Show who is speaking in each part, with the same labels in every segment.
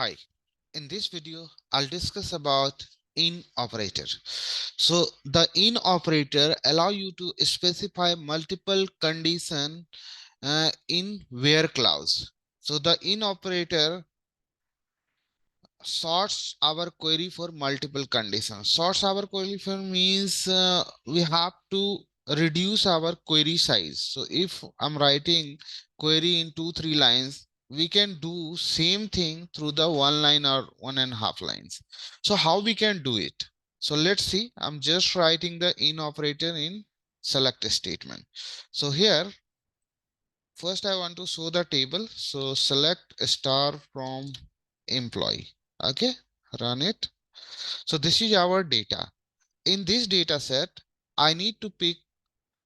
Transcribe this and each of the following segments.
Speaker 1: Hi, in this video, I'll discuss about in operator. So the in operator allow you to specify multiple condition in where clause. So the in operator sorts our query for multiple conditions. Sorts our query for means we have to reduce our query size. So if I'm writing query in 2 3 lines, we can do same thing through the one line or 1.5 lines. So how we can do it? So let's see. I'm just writing the in operator in select statement. So here first I want to show the table. So select star from employee. Okay, run it. So this is our data. In this data set, I need to pick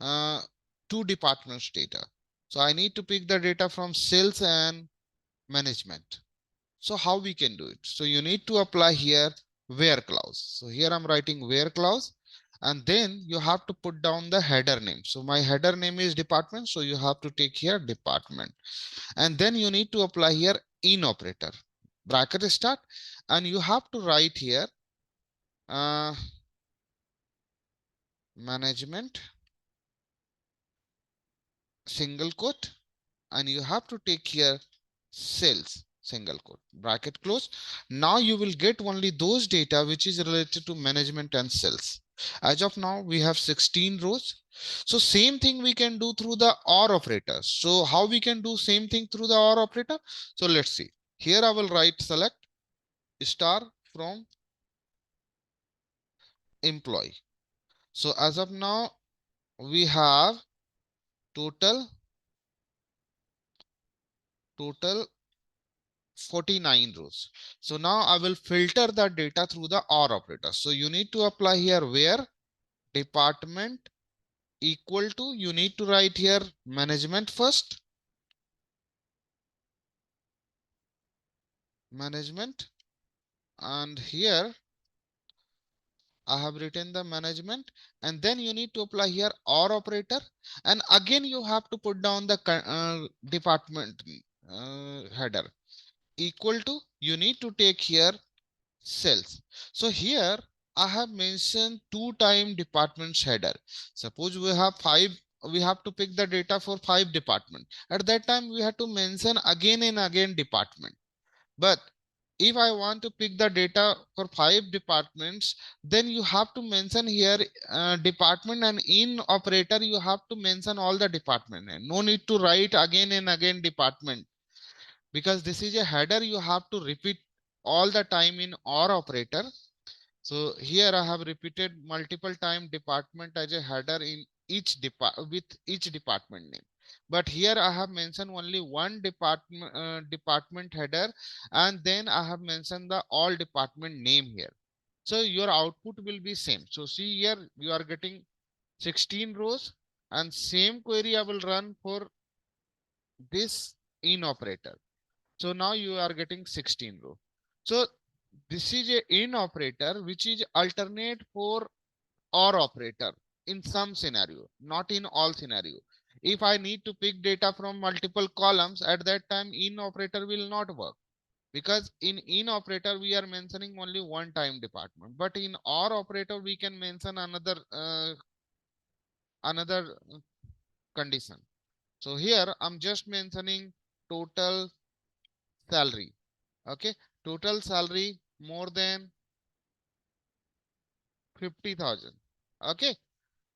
Speaker 1: uh, two departments data. So I need to pick the data from sales and management. So how we can do it? So you need to apply here where clause. So here I'm writing where clause, and then you have to put down the header name. So my header name is department. So you have to take here department, and then you need to apply here in operator bracket start, and you have to write here uh, management single quote, and you have to take here sales single quote bracket close. Now you will get only those data which is related to management and sales. As of now we have 16 rows. So same thing we can do through the or operator. So how we can do same thing through the or operator? So let's see. Here I will write select star from employee. So as of now we have total total 49 rows. So now I will filter the data through the OR operator. So you need to apply here where department equal to, you need to write here management first, management, and here I have written the management, and then you need to apply here OR operator, and again you have to put down the department header equal to, you need to take here cells. So here I have mentioned 2 time departments header. Suppose we have five, we have to pick the data for 5 department. At that time we have to mention again and again department. But if I want to pick the data for 5 departments, then you have to mention here department, and in operator you have to mention all the department, and no need to write again and again department, because this is a header you have to repeat all the time in or operator. So here I have repeated multiple time department as a header in each with each department name. But here I have mentioned only one department header, and then I have mentioned the all department name here. So your output will be same. So see here you are getting 16 rows, and same query I will run for this in operator. So now you are getting 16 row. So this is a in operator which is alternate for or operator in some scenario, not in all scenario. If I need to pick data from multiple columns, at that time in operator will not work, because in operator we are mentioning only one time department, but in or operator we can mention another condition. So here I'm just mentioning total salary. Okay, total salary more than 50,000. Okay,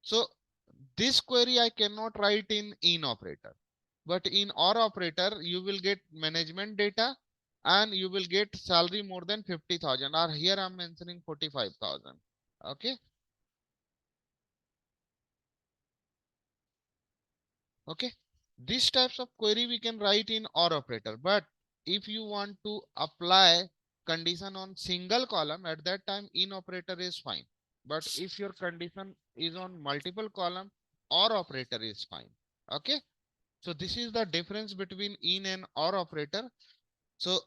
Speaker 1: so this query I cannot write in operator, but in or operator you will get management data, and you will get salary more than 50,000, or here I'm mentioning 45,000. Okay, okay, these types of query we can write in or operator. But if you want to apply condition on single column, at that time in operator is fine. But if your condition is on multiple column, or operator is fine. Okay, so this is the difference between in and or operator. So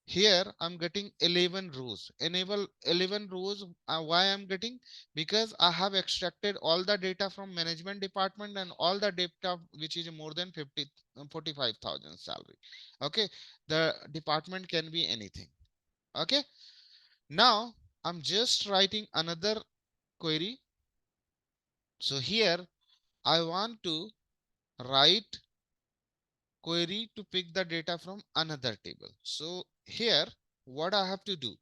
Speaker 1: Here I'm getting 11 rows. Enable 11 rows. Why I'm getting? Because I have extracted all the data from management department and all the data which is more than 45,000 salary. Okay. The department can be anything. Okay. Now I'm just writing another query. So here I want to write query to pick the data from another table. So here what I have to do,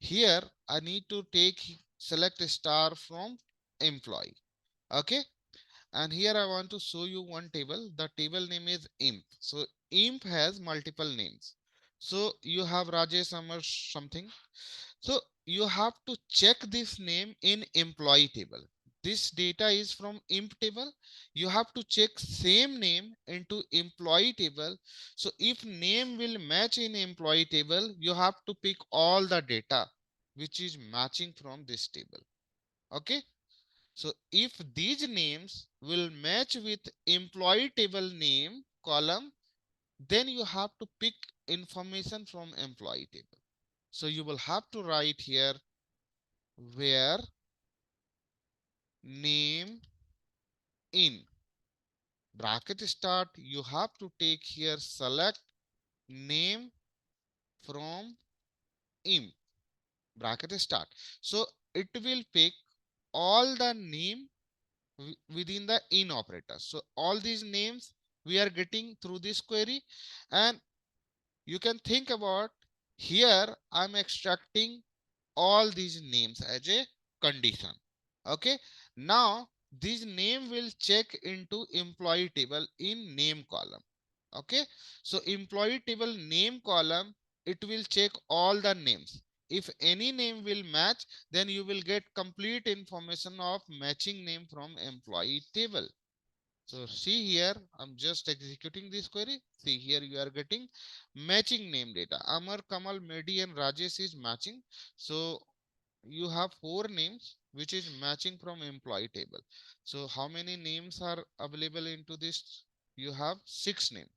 Speaker 1: here I need to take select star from employee. Okay. And here I want to show you one table. The table name is imp. So imp has multiple names. So you have Rajesh Amar something. So you have to check this name in employee table. This data is from imp table. You have to check same name into employee table. So if name will match in employee table, you have to pick all the data which is matching from this table. Okay. So if these names will match with employee table name column, then you have to pick information from employee table. So you will have to write here where name in bracket start. You have to take here select name from in bracket start. So it will pick all the name within the in operator. So all these names we are getting through this query, and you can think about here I'm extracting all these names as a condition. Okay. Now this name will check into employee table in name column. Okay. So employee table name column, it will check all the names. If any name will match, then you will get complete information of matching name from employee table. So see here, I'm just executing this query. See here, you are getting matching name data. Amar, Kamal, Mehdi, and Rajesh is matching. So you have four names which is matching from employee table. So how many names are available into this? You have six names.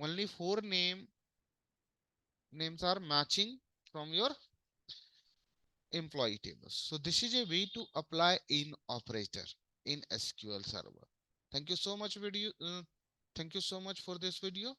Speaker 1: Only four names are matching from your employee tables. So this is a way to apply in operator in SQL Server. Thank you so much video. Thank you so much for this video.